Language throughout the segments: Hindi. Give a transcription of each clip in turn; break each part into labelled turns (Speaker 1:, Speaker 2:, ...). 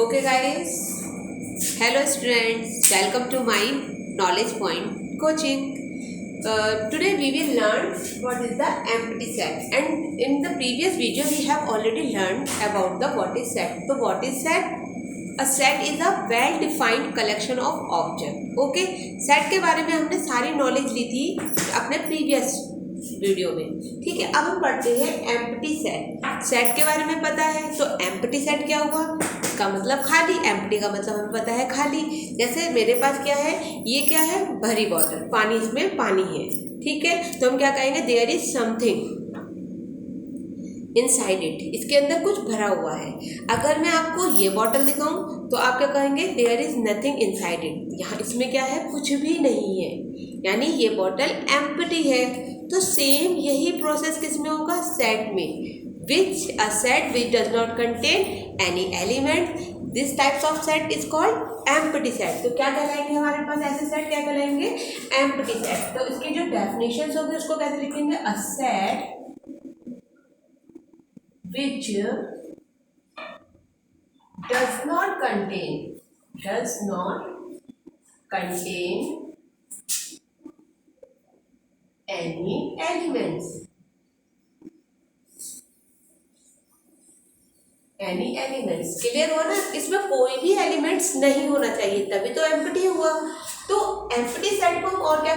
Speaker 1: Okay guys, hello students, welcome to my knowledge point coaching. Today we will learn what is the empty set, and in the previous video we have already learned about the what is set. So what is set? A set is a well defined collection of object. Okay, set के बारे में हमने सारी knowledge ली थी अपने previous वीडियो में. ठीक है, अब हम पढ़ते हैं एम्प्टी सेट. सेट के बारे में पता है, तो एम्प्टी सेट क्या हुआ? इसका मतलब खाली. एम्प्टी का मतलब हमें पता है खाली. जैसे मेरे पास क्या है, ये क्या है, भरी बॉटल, पानी, इसमें पानी है. ठीक है, तो हम क्या कहेंगे, there is something inside it, इसके अंदर कुछ भरा हुआ है. अगर मैं आपको ये बॉटल दिखाऊं तो आप क्या कहेंगे, there is nothing inside it. यहाँ इसमें क्या है, कुछ भी नहीं है, यानी ये बॉटल एम्प्टी है. तो सेम यही प्रोसेस किसमें होगा, सेट में. Which a set which does not contain any element, this types of set is called empty set. तो क्या कहलाएंगे हमारे पास ऐसे सेट, क्या कहलाएंगे, एम्प्टी सेट. तो इसकी जो डेफिनेशन होगी उसको कैसे लिखेंगे, a set which does not contain any elements. Clear हुआ ना, इसमें कोई भी एलिमेंट्स नहीं होना चाहिए, तभी तो एम्प्टी हुआ. तो एम्प्टी सेट को हम और क्या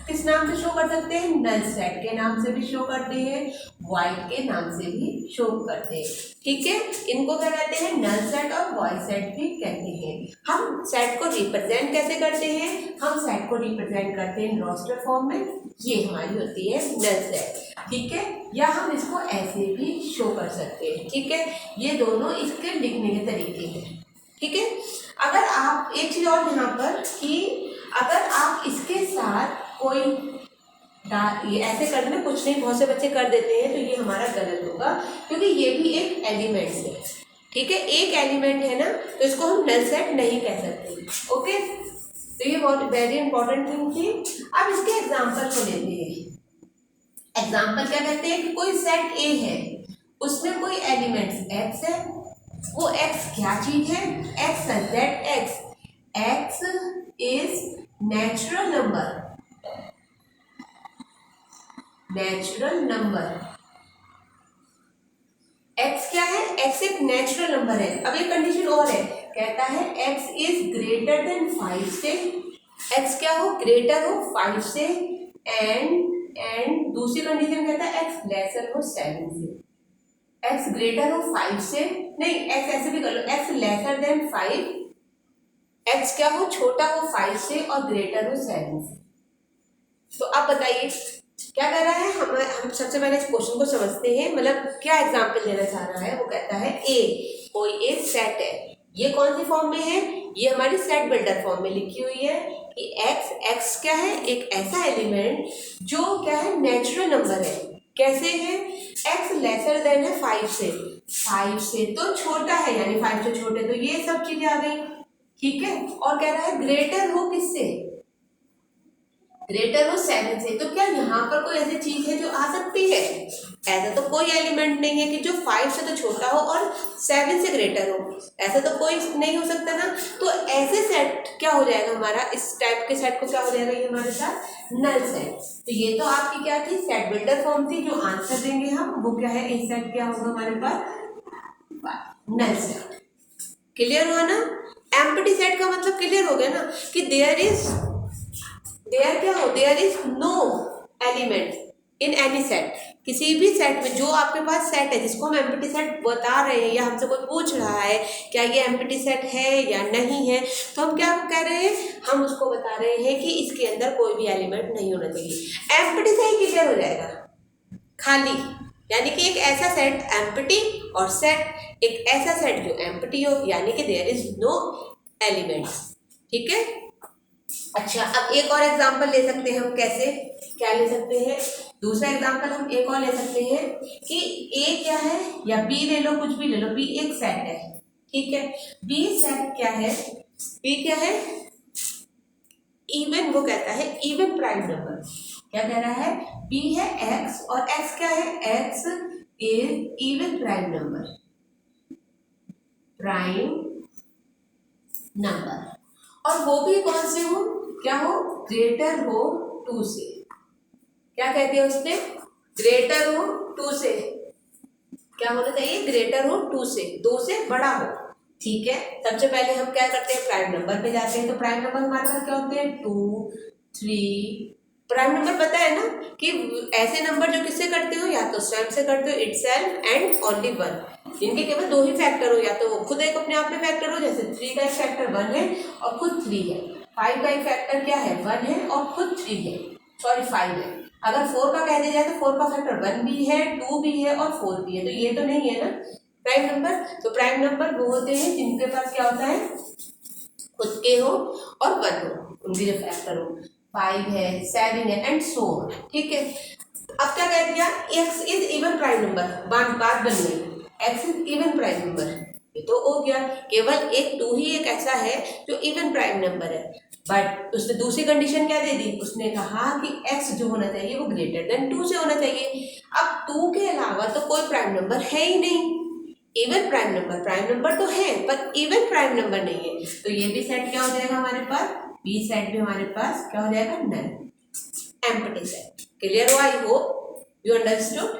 Speaker 1: किस नाम से शो कर सकते हैं, नल सेट के नाम से भी शो करते हैं, वॉइड के नाम से भी शो करते हैं. ठीक है, इनको क्या कहते हैं, नल सेट और वॉइड सेट भी कहते हैं. हम सेट को रिप्रेजेंट कैसे करते हैं, हम सेट को रिप्रेजेंट करते हैं रोस्टर फॉर्म में. ये हमारी होती है नल सेट. ठीक है, या हम इसको ऐसे भी शो कर सकते हैं. ठीक है, ये दोनों इसके लिखने के तरीके हैं. ठीक है, अगर आप एक चीज और यहाँ पर कि अगर आप इसके साथ कोई ये ऐसे कर देना, कुछ नहीं, बहुत से बच्चे कर देते हैं, तो ये हमारा गलत होगा, क्योंकि ये भी एक एलिमेंट है. ठीक है, एक एलिमेंट है ना, तो इसको हम नल सेट नहीं कह सकते. ओके, तो ये बहुत वेरी इंपॉर्टेंट थिंग थी. अब इसके एग्जाम्पल को लेते हैं. एग्जाम्पल क्या कहते हैं कि कोई सेट ए है, उसमें कोई एलिमेंट्स एक्स है. वो एक्स क्या चीज है, x that x is natural number. X क्या है, एक्स एक नेचुरल नंबर है. अब एक कंडीशन और है, कहता है एक्स इज ग्रेटर देन 5 से. एक्स क्या हो, ग्रेटर हो 5 से, एंड दूसरी कंडीशन कहता है एक्स लेसर हो 7 से. एक्स ग्रेटर हो 5 से, नहीं, एक्स ऐसे भी कर लो, एक्स लेसर देन 5, एक्स क्या हो, छोटा हो 5 से और ग्रेटर हो 7 से. तो अब बताइए क्या कर रहा है, हम सबसे पहले इस क्वेश्चन को समझते हैं, मतलब क्या एग्जांपल देना चाह रहा है. वो कहता है ए, कोई एक सेट है. ये कौन सी फॉर्म में है, ये हमारी सेट बिल्डर फॉर्म में लिखी हुई है कि एक्स क्या है, एक ऐसा एलिमेंट जो क्या है, नेचुरल नंबर है. कैसे है, एक्स लेसर देन है 5 से तो छोटा है, यानी 5 से छोटे, तो ये सब चीजें आ गई. ठीक है, और कह रहा है ग्रेटर हो किससे, ग्रेटर हो 7 से. तो क्या यहाँ पर कोई ऐसी चीज है जो आ सकती है, ऐसा तो कोई एलिमेंट नहीं है कि जो 5 से तो छोटा हो और 7 से ग्रेटर हो, ऐसा तो कोई नहीं हो सकता ना. तो ऐसे सेट क्या हो जाएगा हमारा, इस टाइप के सेट को क्या हो जाएगा, ये हमारे साथ नल सेट. तो ये तो आपकी क्या थी, सेट बिल्डर फॉर्म थी. जो आंसर देंगे हम वो क्या है, इस सेट क्या होगा हमारे पास, नल सेट. क्लियर हुआ ना. एम्प्टी सेट का मतलब क्लियर हो गया ना कि देयर क्या हो, there is no element in any set. किसी भी सेट में जो आपके पास सेट है जिसको हम एम्प्टी सेट बता रहे हैं, या हमसे कोई पूछ रहा है क्या ये एम्प्टी सेट है या नहीं है, तो हम क्या कह रहे हैं, हम उसको बता रहे हैं कि इसके अंदर कोई भी एलिमेंट नहीं होना चाहिए. एम्प्टी से ही क्लियर हो जाएगा, खाली, यानी कि एक ऐसा सेट एम्प्टी, और सेट एक ऐसा सेट जो एम्प्टी हो, यानी कि देयर इज नो एलिमेंट्स. ठीक है, अच्छा, अब एक और एग्जांपल ले सकते हैं हम. कैसे, क्या ले सकते हैं, दूसरा एग्जांपल हम एक और ले सकते हैं कि ए क्या है, या बी ले लो, कुछ भी ले लो, बी एक सेट है. ठीक है, बी सेट क्या है, बी क्या है, इवन, वो कहता है इवन प्राइम नंबर. क्या कह रहा है, बी है एक्स, और एक्स क्या है, x is even prime number. Prime number, और वो भी कौन से हो, क्या हो, ग्रेटर हो 2 से। क्या कहती है उसने, ग्रेटर हो 2 से, क्या होना चाहिए, ग्रेटर हो 2 से, 2 से बड़ा हो। ठीक है, सबसे पहले हम क्या करते हैं, प्राइम नंबर पे जाते हैं। तो प्राइम नंबर हमारे पास क्या होते हैं, 2, 3। प्राइम नंबर पता है ना कि ऐसे नंबर जो किससे करते हो, या तो स्वयं से करते हो, इटसेल्फ एंड ओनली वन, जिनके केवल 2 ही फैक्टर हो, या तो वो खुद एक अपने आप में फैक्टर हो, जैसे 3 का एक फैक्टर 1 है और खुद 3 है, 5 का एक फैक्टर क्या है, 1 है और खुद 3 है, सॉरी 5 है। अगर 4 का कह दिया जाए तो 4 का फैक्टर 1 भी है, 2 भी है और 4 भी है, तो ये तो नहीं है ना प्राइम नंबर। तो प्राइम नंबर वो होते हैं जिनके पास क्या होता है, खुद के हो और 1 हो, उनके जो फैक्टर हो, 5 है, 7 है एंड सो ऑन। ठीक है, अब क्या कह दिया, x is even prime number, बात बन गई, x is even prime number, ये तो हो गया, केवल एक 2 ही एक ऐसा है जो इवन प्राइम नंबर है। बट उसने दूसरी कंडीशन क्या दे दी, उसने कहा कि x जो होना चाहिए वो ग्रेटर देन 2 से होना चाहिए। अब 2 के अलावा तो कोई प्राइम नंबर है ही नहीं, इवन प्राइम नंबर तो है पर इवन प्राइम नंबर नहीं है, तो ये भी सेट क्या हो जाएगा हमारे पास, बी सेट भी हमारे पास क्या हो जाएगा, नल, एम्प्टी सेट। क्लियर हो, I hope you understood.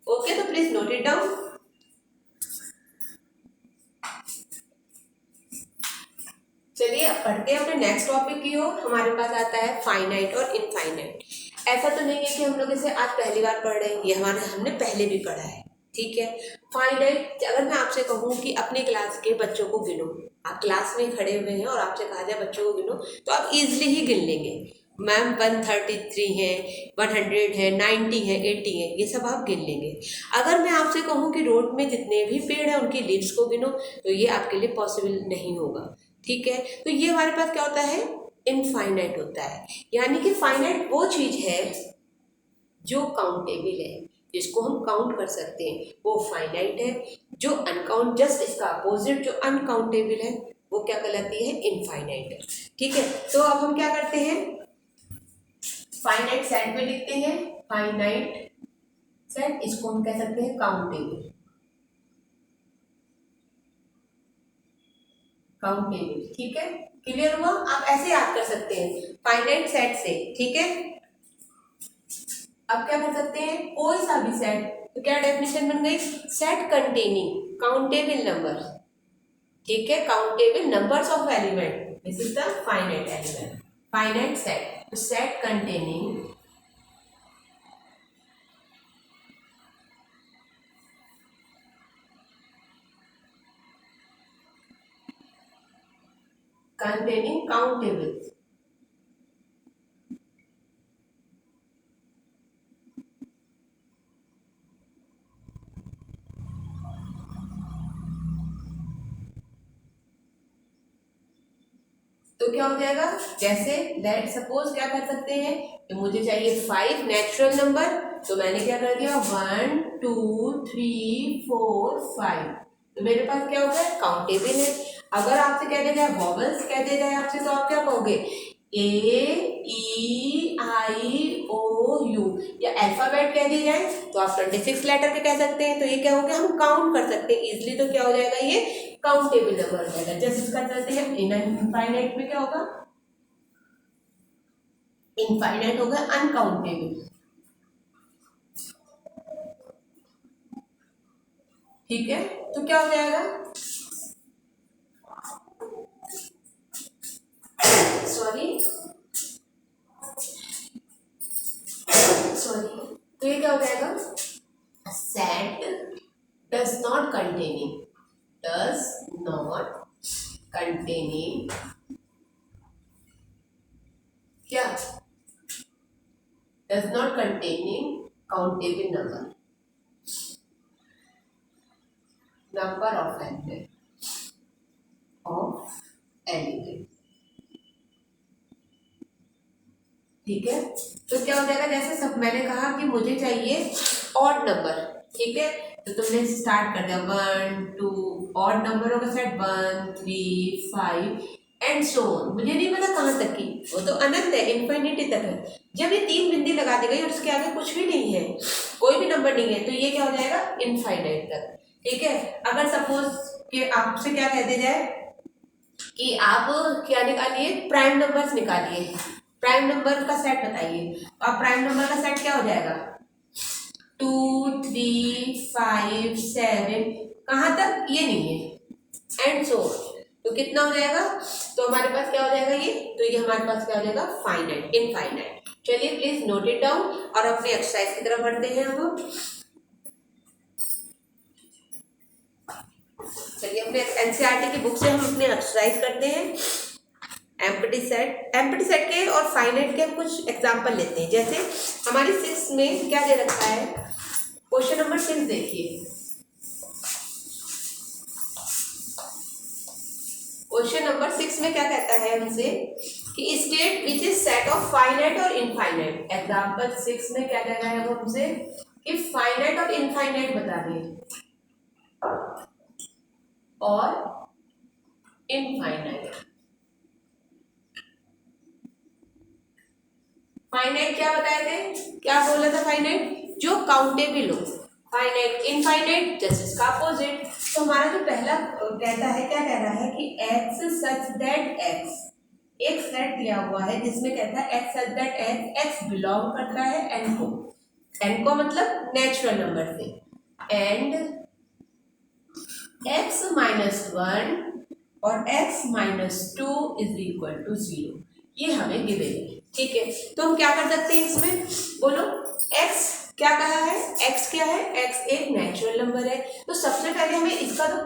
Speaker 1: Okay, तो प्लीज नोट इट डाउन। चलिए अब पढ़ते हैं अपने नेक्स्ट टॉपिक की ओर। हमारे पास आता है फाइनाइट और इनफाइनाइट। ऐसा तो नहीं है कि हम लोग इसे आज पहली बार पढ़ रहे हैं, ये हमने पहले भी पढ़ा है। ठीक है, फाइनाइट, अगर मैं आपसे कहूँ कि अपने क्लास के बच्चों को गिनो, आप क्लास में खड़े हुए हैं और आपसे कहा जाए बच्चों को गिनो, तो आप इजीली ही गिन लेंगे। मैम 133 है, 100 है, 90 है, 80 है, ये सब आप गिन लेंगे। अगर मैं आपसे कहूँ कि रोड में जितने भी पेड़ हैं उनकी लीव्स को गिनो, तो ये आपके लिए पॉसिबल नहीं होगा। ठीक है, तो ये हमारे पास क्या होता है, इनफाइनाइट होता है। यानी कि फाइनाइट वो चीज है जो काउंटेबल है, जिसको हम काउंट कर सकते हैं, वो फाइनाइट है। जो अनकाउंट, जस्ट इसका अपोजिट जो अनकाउंटेबल है वो क्या कहलाती है, इनफाइनाइट है। ठीक है, तो अब हम क्या करते हैं, फाइनाइट सेट में लिखते हैं, फाइनाइट सेट, इसको हम कह सकते हैं काउंटेबल, काउंटेबल। ठीक है, क्लियर हुआ, आप ऐसे याद कर सकते हैं फाइनाइट सेट से। ठीक है, अब क्या कर सकते हैं, कोई सा भी सेट, तो क्या डेफिनेशन बन गई, सेट कंटेनिंग काउंटेबल नंबर। ठीक है, countable numbers of element, this is the finite element, finite set, set containing countable। तो क्या हो जाएगा, जैसे लेट सपोज क्या कर सकते हैं, तो मुझे चाहिए 5 नेचुरल नंबर, तो मैंने क्या कर दिया 1 2 3 4 5, तो मेरे पास क्या हो गया, काउंटेबल है। अगर आपसे कह दिया जाए वॉवल्स कह दिया जाए आपसे, तो आप क्या कहोगे, ए ई आई ओ यू, या अल्फाबेट कह दिया जाए तो आप 26 लेटर के कह सकते हैं, तो ये क्या हो गया, हम काउंट कर सकते हैं इजिली, तो क्या हो जाएगा, ये काउंटेबल नंबर हो जाएगा। जैसे इसका चलते हैं इनफाइनाइट में क्या होगा, इनफाइनाइट होगा अनकाउंटेबल। ठीक है, तो क्या हो जाएगा, सॉरी तो ये क्या हो जाएगा, set does not containing, does not containing क्या, does not containing countable number of element. ठीक है, तो क्या हो जाएगा, जैसे सब मैंने कहा कि मुझे चाहिए ऑड नंबर। ठीक है, तो तुमने स्टार्ट कर दिया 1 2, ऑड नंबर होगा सेट 1 3 5 एंड सो ऑन, मुझे नहीं पता कहाँ तक की, वो तो अनंत है, इन्फिनिटी तक है। जब ये 3 बिंदी लगा दी गई और उसके आगे कुछ भी नहीं है, कोई भी नंबर नहीं है, तो ये क्या हो जाएगा, इनफाइनाइट तक। ठीक है, अगर सपोज कि आपसे क्या कह दिया जाए कि आप क्या निकालिए, प्राइम नंबर्स निकालिए, प्राइम नंबर का सेट बताइए। तो आप प्राइम नंबर का सेट क्या हो जाएगा, 2 3 5 7, कहाँ तक, ये नहीं है, एंड सो तो कितना हो जाएगा, तो हमारे पास क्या हो जाएगा ये, तो ये हमारे पास क्या हो जाएगा, फाइनाइट, इनफाइनाइट। चलिए प्लीज नोट इट डाउन और अपने एक्सरसाइज की तरफ बढ़ते हैं हम। चलिए अपने एनसीईआरटी की बुक से हम अपने एक्सरसाइज करते हैं। एम्प्टी सेट के और फाइनाइट के हम कुछ एग्जांपल लेते हैं। जैसे हमारी 6 में क्या दे रखा है, क्वेश्चन नंबर 6 देखिए। क्वेश्चन नंबर 6 में क्या कहता है हमसे कि state which is set of finite और इनफाइनाइट। एग्जांपल 6 में क्या कह रहा है वो हमसे कि फाइनाइट और इनफाइनाइट बता दें, और इनफाइनाइट। फाइनाइट क्या बताए थे, क्या बोला था, फाइनाइट जो काउंटेबल हो, फाइनाइट, इनफाइनाइट जस्ट इसका अपोजिट। तो हमारा जो पहला कहता है, क्या कह रहा है कि x सच दैट x, एक सेट दिया हुआ है जिसमें कहता है x such that x belong करता है n को, n को मतलब नेचुरल नंबर से, एंड x माइनस 1 और x minus 2 is equal to 0, ये हमें गिवन है। ठीक है, तो हम क्या कर सकते हैं इसमें, बोलो, x क्या कहा है, x क्या है, x एक नेचुरल नंबर है। तो सबसे पहले हमें इसका तो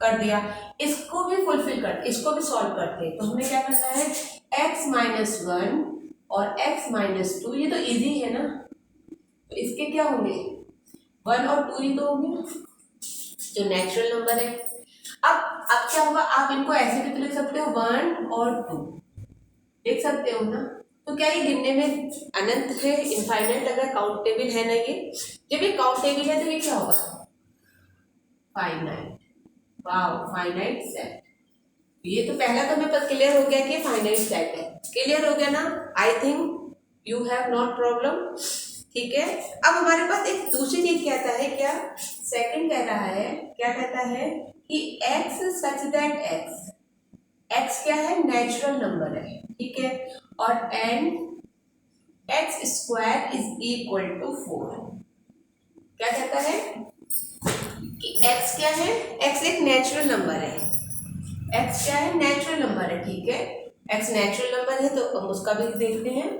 Speaker 1: कर दिया, इसको भी फुलफिल कर, इसको भी सॉल्व करते हैं। तो हमें क्या करना है, x माइनस 1 और x माइनस 2, ये तो इजी है ना, तो इसके क्या होंगे, 1 और 2 ही तो होंगे जो नेचुरल नंबर है। अब क्या होगा, आप इनको ऐसे भी तो लिख सकते हो, 1 और 2 लिख सकते हो ना। तो क्या ये गिनने में अनंत है, इनफाइनाइट अगर काउंटेबल है ना, ये जब ये काउंटेबल है तो ये क्या होगा, फाइनाइट। Wow, finite set. ये तो पहला तो हमें पता क्लियर हो गया कि फाइनाइट सेट है, क्लियर हो गया ना, I think you have not problem. ठीक है, अब हमारे पास एक दूसरी चीज कहता है, क्या, सेकंड कह रहा है, क्या कहता है कि x सच दैट x क्या है, नेचुरल नंबर है, ठीक है, और and x square is equal to 4। क्या कहता है कि x क्या है, x एक नेचुरल नंबर है, x क्या है, नेचुरल नंबर है, ठीक है, x नेचुरल नंबर है, तो हम उसका भी देखते हैं।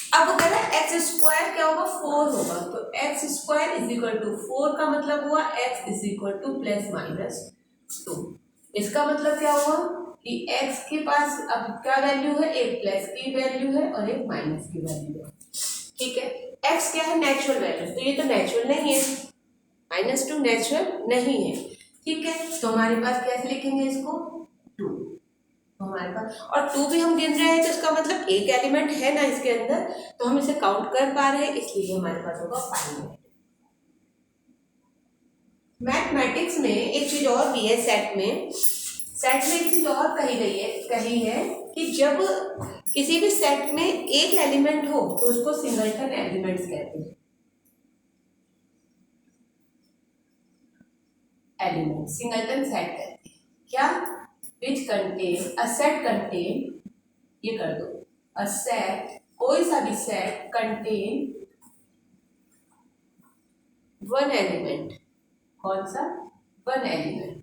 Speaker 1: अब वो कह रहा है एक्स स्क्वायर क्या होगा, 4 होगा, तो x square is equal to 4 का मतलब हुआ x is equal to plus minus 2। इसका मतलब क्या हुआ कि x के पास अब क्या वैल्यू है, एक प्लस की वैल्यू है और एक माइनस की वैल्यू है। ठीक है, x क्या है, नेचुरल वैल्यू, तो ये तो नेचुरल नहीं है, -2 नेचुरल नहीं है। ठीक है, तो हमारे पास कैसे लिखेंगे इसको, 2, हमारे पास, और 2 भी हम गिन रहे हैं तो इसका मतलब एक एलिमेंट है ना इसके अंदर, तो हम इसे काउंट कर पा रहे हैं, इसलिए हमारे पास होगा फाइनाइट। मैथमेटिक्स में एक चीज और भी है, सेट में एक चीज और कही है कि जब किसी भी सेट में एक एलिमेंट हो तो उसको सिंगलटन एलिमेंट्स कहते हैं। एलिमेंट सिंगलटन सेट कहते हैं, क्या, which contain a set contain, ये कर दो, a set, कोई सा भी सेट contain one element, कौन सा, one element,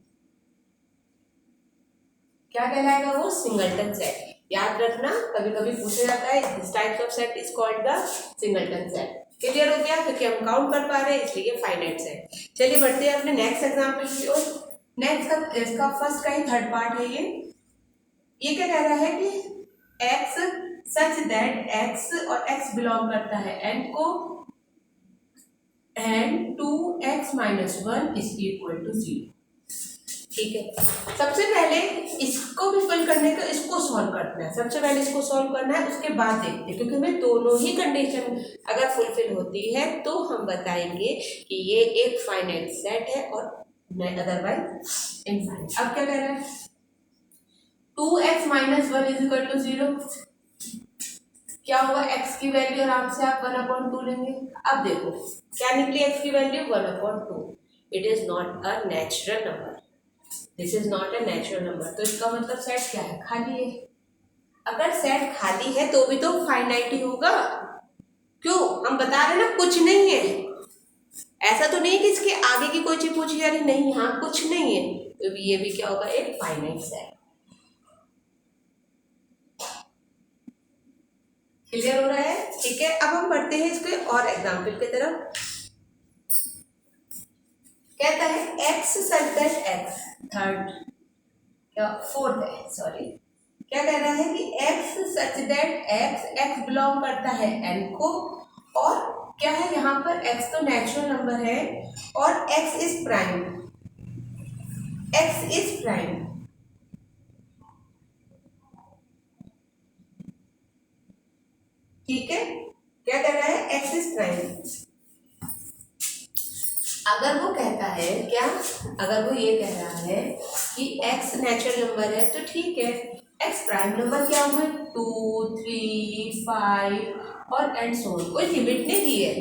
Speaker 1: क्या कहलाएगा वो, सिंगलटन सेट। याद रखना, कभी कभी पूछा जाता है, this types of set is called the singleton set. Clear हो गया, क्योंकि हम काउंट कर पा रहे हैं इसलिए फाइनाइट सेट। चलिए बढ़ते हैं अपने नेक्स्ट एग्जांपल की ओर। नेक्स्ट का इसका फर्स्ट का ही थर्ड पार्ट है ये क्या कह रहा है कि x सच दैट x और x बिलोंग करता है n को, and 2x minus 1 is equal to 0। ठीक है, सबसे पहले इसको भी फिल करने का, इसको सॉल्व करना है, सबसे पहले इसको सॉल्व करना है, उसके बाद देखते हैं, क्योंकि हमें दोनों ही कंडीशन अगर फुलफिल होती है तो हम बताएंगे कि ये एक फाइनाइट सेट है और अदरवाइज इनफाइनाइट। अब क्या कह रहा है, 2x minus 1 is equal to 0, क्या होगा, x की वैल्यू आराम से आप 1/2 लेंगे। अब देखो क्या निकली x की value, 1/2, it is not a natural number. This is not a natural number. तो इसका मतलब सेट क्या है, खाली है। अगर सेट खाली है तो भी तो फाइनाइट ही होगा। क्यों, हम बता रहे हैं ना कुछ नहीं है। ऐसा तो नहीं कि इसके आगे की कोई चीज पूछी जा रही, नहीं, यहाँ कुछ नहीं है, तो ये भी क्या होगा, एक फाइनाइट सेट। क्लियर हो रहा है? ठीक है, अब हम बढ़ते हैं इसके और एग्जाम्पल की तरफ। कहता है x such that x, third क्या फोर्थ है, सॉरी, क्या कह रहा है कि x such that x, x belong करता है एन को, और क्या है यहाँ पर, एक्स तो नेचुरल नंबर है और x is prime, x is prime. ठीक है, क्या कह रहा है, एक्स इज प्राइम। अगर वो कहता है क्या, अगर वो ये कह रहा है कि x नेचुरल नंबर है तो ठीक है, x प्राइम नंबर क्या हुए, 2, 3, 5 और एंड सो ऑन। कोई लिमिट नहीं दी है,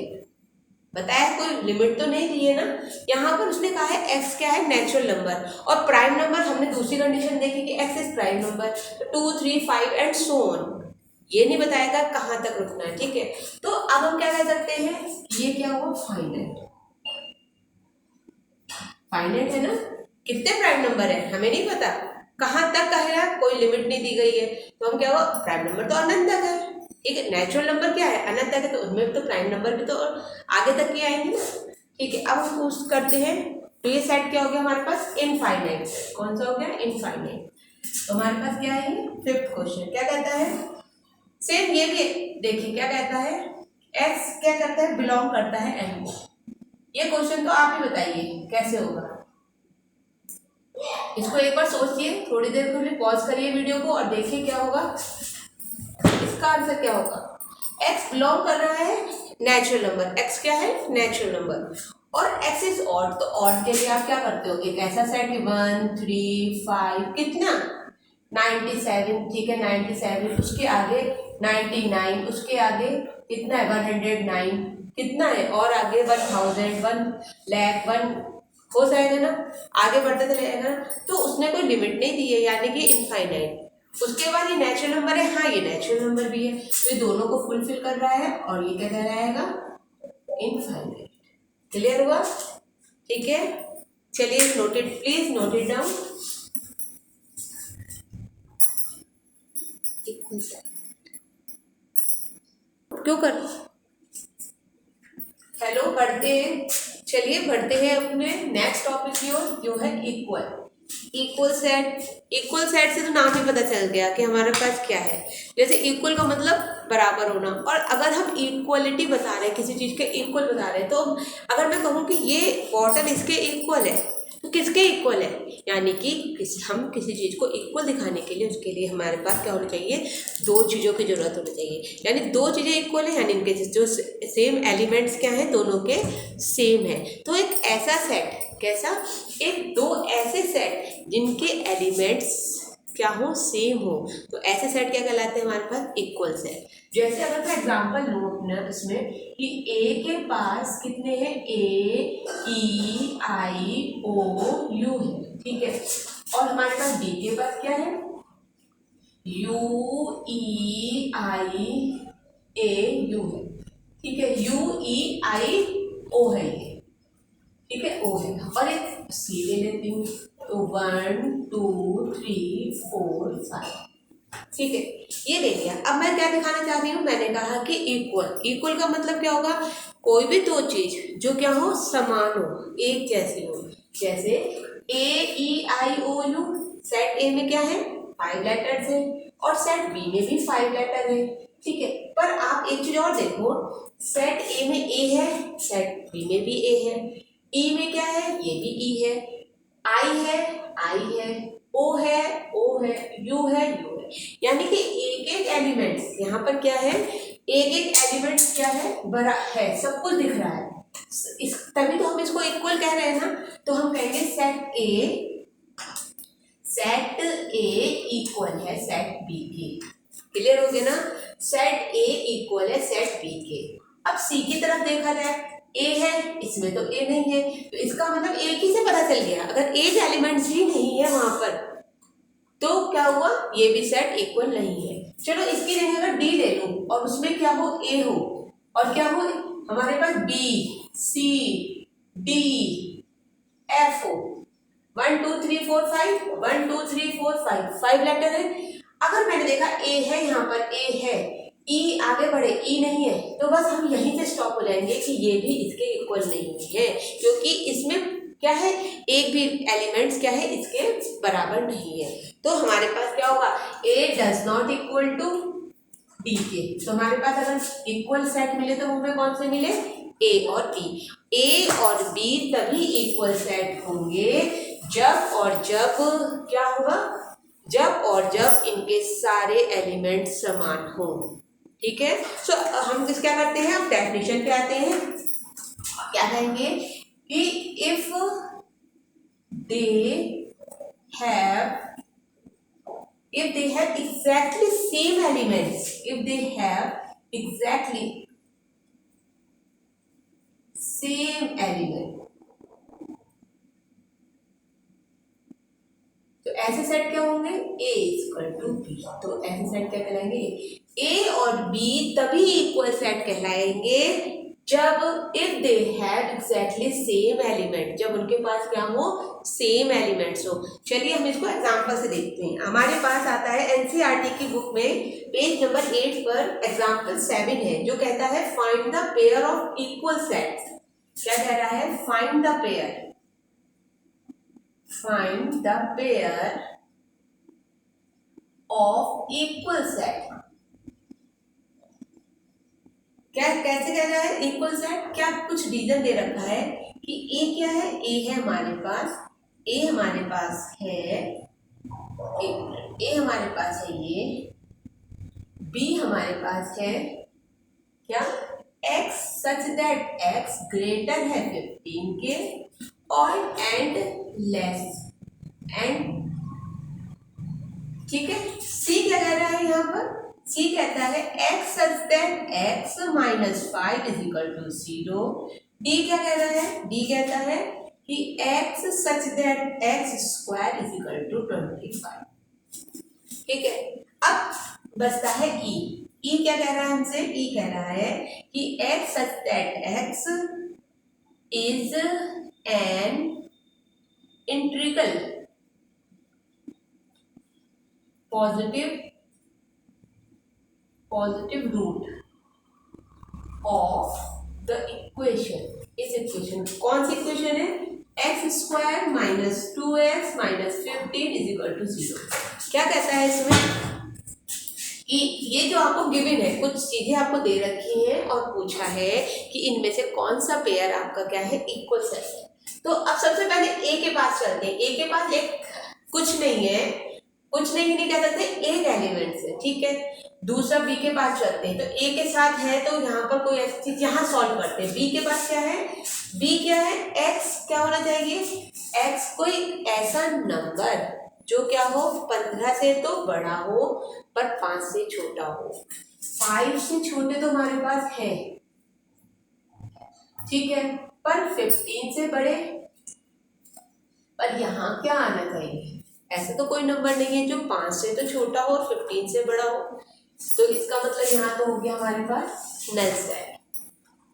Speaker 1: बताया कोई लिमिट तो नहीं दी है ना। यहाँ पर उसने कहा है x क्या है, नेचुरल नंबर, और प्राइम नंबर हमने दूसरी कंडीशन देखी कि x इज प्राइम नंबर, तो 2, 3, 5 एंड सो ऑन। ये नहीं बताएगा कहाँ तक रुकना है। ठीक है, तो अब हम क्या कह सकते हैं, ये क्या हुआ, फाइनाइट। फाइनाइट है ना, कितने प्राइम नंबर है हमें नहीं पता, कहाँ तक का है, कोई लिमिट नहीं दी गई है, तो हम क्या हुआ, प्राइम नंबर तो अनंत तक है। ठीक है, नेचुरल नंबर क्या है, अनंत तक है, तो उनमें तो प्राइम नंबर भी तो आगे तक ही आएंगे। ठीक है, अब हम पूछ करते हैं, तो ये सेट क्या हो गया हमारे पास, इनफाइनाइट। कौन सा हो गया, इनफाइनाइट। तो हमारे पास क्या है, फिफ्थ क्वेश्चन क्या कहता है, सेम ये भी देखिए क्या कहता है, एक्स क्या करता है, बिलोंग करता है एन को। ये क्वेश्चन तो आप ही बताइए कैसे होगा, इसको एक बार सोचिए, थोड़ी देर के लिए पॉज करिए वीडियो को और देखिए क्या होगा, इसका आंसर क्या होगा। x बिलोंग कर रहा है नेचुरल नंबर, x क्या है, नेचुरल नंबर, और x इज ऑड, तो ऑड के लिए आप क्या करते हो, एक ऐसा सेट कि 1, 3, 5 कितना 97। ठीक है, 97, उसके आगे 99, उसके आगे कितना है 109, कितना है और आगे 1000, 1,00,000, 1 हो जाएगा ना, आगे बढ़ते चले जाएगा ना। तो उसने कोई लिमिट नहीं दी है, यानी कि इनफाइनाइट। उसके बाद ये नेचुरल नंबर है, हाँ ये नेचुरल नंबर भी है, तो ये दोनों को फुलफिल कर रहा है, और ये क्या कहलाएगा, इनफाइनाइट। क्लियर हुआ? ठीक है, चलिए noted, please note it down. क्यों कर, हेलो, बढ़ते हैं, चलिए बढ़ते हैं अपने नेक्स्ट टॉपिक की ओर, जो है equal. Equal set, equal set से तो नाम ही पता चल गया कि हमारे पास क्या है। जैसे इक्वल का मतलब बराबर होना, और अगर हम इक्वलिटी बता रहे हैं, किसी चीज़ के इक्वल बता रहे हैं, तो अगर मैं कहूँ कि ये बॉटल इसके इक्वल है, तो किसके इक्वल है, यानी कि हम किसी चीज़ को इक्वल दिखाने के लिए, उसके लिए हमारे पास क्या होना चाहिए, दो चीज़ों की जरूरत होनी चाहिए, यानी दो चीज़ें इक्वल है, यानी इनके जो सेम एलिमेंट्स क्या है, दोनों के सेम है। तो एक ऐसा सेट, कैसा, एक दो ऐसे सेट जिनके एलिमेंट्स क्या हो, सेम हो, तो ऐसे सेट क्या कहलाते हैं हमारे पास, इक्वल सेट। जैसे अगर मैं एग्जांपल लूँ अपना इसमें कि ए के पास कितने हैं, ए, ई, आई, ओ, यू है, ठीक है, और हमारे पास बी के पास क्या है, you, E, I, A, you है, ठीक है, यू, ई, आई, ओ है ये, ठीक है, ओ है, और एक सी ले लेती हूँ, तो 1, 2, 3, 4, 5, ठीक है, ये ले लिया। अब मैं क्या दिखाना चाह रही हूँ, मैंने कहा कि इक्वल, इक्वल का मतलब क्या होगा, कोई भी दो चीज जो क्या हो, समान हो, एक जैसी हो। जैसे ए, ई, आई, ओ, यू, सेट ए में क्या है, 5 लेटर्स है, और सेट बी में भी 5 लेटर है, ठीक है, पर आप एक चीज और देखो, सेट ए में ए है, सेट बी में भी ए है, ई में क्या है, ये भी ई है, आई है, आई है, ओ है, ओ है, यू है, यू है, यानी कि एक एक एलिमेंट्स यहाँ पर क्या है, एक एक एलिमेंट्स क्या है, बड़ा है, सब कुछ दिख रहा है, इस तभी तो हम इसको इक्वल कह रहे हैं ना। तो हम कहेंगे सेट ए इक्वल है सेट बी के। क्लियर हो गया ना, सेट ए इक्वल है सेट बी के। अब सी की तरफ देखा जाए, ए है, इसमें तो ए नहीं है, तो इसका मतलब एक ही से पता चल गया, अगर एक एलिमेंट्स ही नहीं है तो क्या हुआ, ये भी सेट इक्वल नहीं है। चलो इसकी जगह अगर डी ले लो और उसमें क्या हो, ए हो, और क्या हो हमारे पास बी सी डी एफ हो, 1 2 3 4 5, 1 2 3 4 5, 5 लेटर है। अगर मैंने देखा ए है, यहाँ पर ए है, ई आगे बढ़े, ई नहीं है, तो बस हम यहीं से स्टॉप हो जाएंगे कि ये भी इसके इक्वल नहीं है, क्योंकि इसमें क्या है, एक भी एलिमेंट्स क्या है इसके बराबर नहीं है। तो हमारे पास क्या होगा, A does not equal to D के। तो हमारे पास अगर इक्वल सेट मिले तो हमें कौन से मिले, ए और बी। ए और बी तभी इक्वल सेट होंगे जब और जब क्या होगा, जब और जब इनके सारे एलिमेंट समान हो। ठीक है, सो हम किस क्या करते हैं, हम डेफिनेशन पे आते हैं। क्या कहेंगे कि if they have exactly same elements, if they have exactly same element, तो ऐसे सेट क्या होंगे, A इक्वल टू बी। तो ऐसे सेट क्या कहलाएंगे, A और B तभी इक्वल सेट कहलाएंगे जब if they have exactly same element, जब उनके पास क्या हो, सेम एलिमेंट्स हो। चलिए हम इसको एग्जांपल से देखते हैं। हमारे पास आता है एनसीईआरटी की बुक में पेज नंबर 8 पर एग्जांपल 7 है, जो कहता है find the pair of equal sets. क्या कह रहा है, find the pair, find the pair of equal set. क्या कैसे कह रहा है इक्वल सेट, क्या कुछ रीजन दे रखा है कि ए क्या है, ए है हमारे पास, ए हमारे पास है, ए हमारे पास है, ये बी हमारे पास है क्या, x such that x greater है 15 के और एंड लेस एंड। ठीक है, सी क्या कह रहा है यहाँ पर, सी कहता है x such that x minus 5 is equal to 0। D क्या कह रहा है, डी कहता है कि x such that x square is equal to 25। ठीक है, अब बचता है ई। ई क्या कह रहा है हमसे, ई कह रहा है कि x such that x is an integral positive root of the equation. इस इक्वेशन, कौन सी इक्वेशन है, x square minus 2x minus 15 is equal to 0। क्या कहता है इसमें कि ये जो आपको गिवन है, कुछ चीजें आपको दे रखी हैं और पूछा है कि इनमें से कौन सा पेयर आपका क्या है, इक्वल सेट है। तो अब सबसे पहले ए के पास चलते हैं। ए के पास एक कुछ नहीं है, कुछ नहीं कह सकते, एक एलिमेंट है। ठीक है, दूसरा बी के पास चलते हैं। तो ए के साथ है तो यहाँ पर कोई ऐसी चीज, यहाँ सॉल्व करते हैं। बी के पास क्या है, बी क्या है, एक्स क्या होना चाहिए, एक्स कोई ऐसा नंबर जो क्या हो, 15 से तो बड़ा हो पर 5 से छोटा हो। 5 से छोटे तो हमारे पास है, ठीक है, पर 15 से बड़े, पर यहाँ क्या आना चाहिए, ऐसा तो कोई नंबर नहीं है जो 5 से तो छोटा हो और 15 से बड़ा हो। तो इसका मतलब यहाँ तो हो गया हमारे पास नल सेट।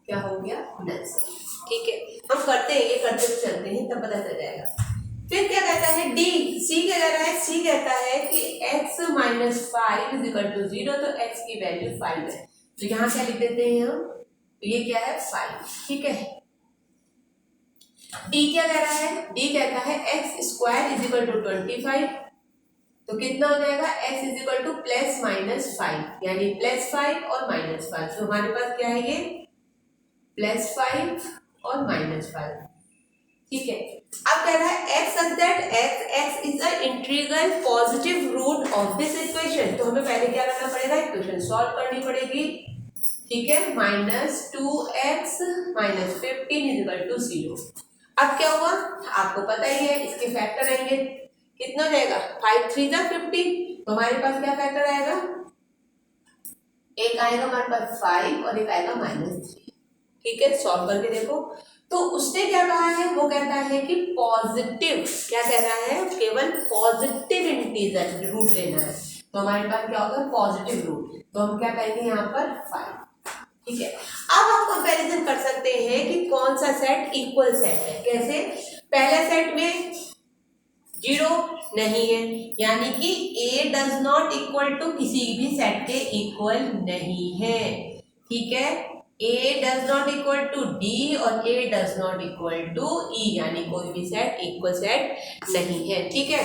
Speaker 1: क्या हो गया, नल सेट। ठीक है, हम करते हैं, ये करते हुए चलते हैं तब पता चल जाएगा। फिर क्या कहता है डी, सी क्या कह रहा है, सी कहता है कि x minus 5 is equal to 0। तो x की वैल्यू 5 है, तो यहाँ क्या लिख देते हैं हम, तो ये क्या है 5। ठीक है, डी क्या कह रहा है, डी कहता है x square is equal to 25। तो कितना हो जाएगा, x is equal to plus minus 5, यानी प्लस 5 और माइनस 5। तो हमारे पास क्या है, ये प्लस 5 और माइनस 5। ठीक है, अब कह रहा है x such that x is an integral positive root of this equation। तो हमें पहले क्या करना पड़ेगा, इक्वेशन सॉल्व करनी पड़ेगी। ठीक है, minus 2x minus 15 is equal to 0। अब क्या हुआ, आपको पता ही है, इसके फैक्टर आएंगे, कितना हो जाएगा, 5 3 जा 15। तो हमारे पास क्या फैक्टर आएगा, एक आएगा हमारे पास 5 और एक आएगा माइनस 3। ठीक है, सॉल्व करके देखो। तो उसने क्या कहा है, वो कहता है कि पॉजिटिव, क्या कह रहा है, केवल पॉजिटिव इंटीजर रूट लेना है। तो हमारे पास क्या होगा, पॉजिटिव रूट, तो हम क्या कहेंगे यहाँ पर 5। ठीक है, अब आप कंपैरिजन कर सकते हैं कि कौन सा सेट इक्वल सेट है। कैसे, पहले सेट में 0 नहीं है, यानी कि A does not equal to किसी भी सेट के इक्वल नहीं है। ठीक है, A does not equal to D और A does not equal to E, यानी कोई भी सेट इक्वल सेट नहीं है। ठीक है,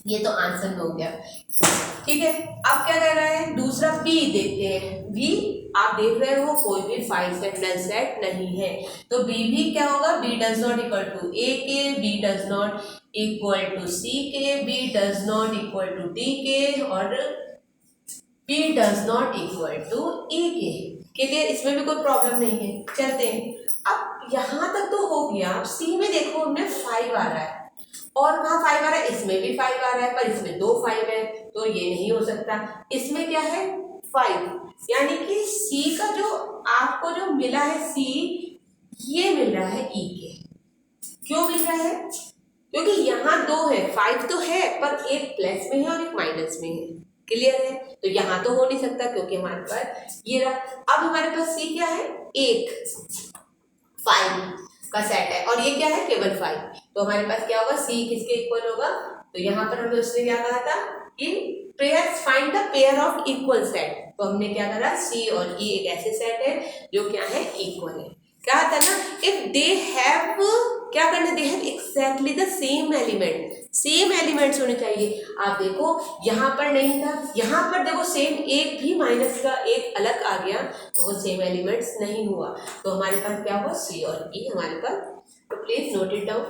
Speaker 1: ये तो आंसर हो गया। ठीक है, अब क्या कह रहा है, दूसरा B देखते हैं। B आप देख रहे हो कोई भी 5 सेट नल सेट नहीं है, तो B भी क्या होगा, B does not equal to A के, B does not equal to C के, B does not equal to D के, और B does not equal to E के। क्लियर, इसमें भी कोई प्रॉब्लम नहीं है। चलते हैं, अब यहाँ तक तो हो गया। C में देखो हमने 5 आ रहा है और वहाँ 5 आ रहा है, इसमें भी 5 आ रहा है, पर इसमें 2 5 है, तो ये नहीं हो सकता। इसमें क्या है, 5, यानी कि C का जो आपको जो मिला है C, ये मिल रहा है E के। क्यों मिल रहा है, क्योंकि यहाँ 2 है, 5 तो है पर एक प्लस में है और एक माइनस में है। क्लियर है, तो यहाँ तो हो नहीं सकता क्योंकि हमारे पास ये रहा। अब हमारे पास C क्या है, 5 का सेट है और ये क्या है, केवल 5, तो हमारे पास क्या होगा, C किसके इक्वल होगा। तो यहाँ पर हमें उसने क्या कहा था कि pair, find the pair of equal set, तो हमने क्या करा, C और E एक ऐसे सेट है जो क्या है, इक्वल है। क्या था ना, इफ दे हैव, क्या करना, they have exactly the same element, same elements होने चाहिए। आप देखो यहाँ पर नहीं था, यहाँ पर देखो सेम, एक भी माइनस का एक अलग आ गया तो वो सेम एलिमेंट्स नहीं हुआ, तो हमारे पास क्या हुआ, C और E हमारे पास। तो प्लीज नोट इट डाउन।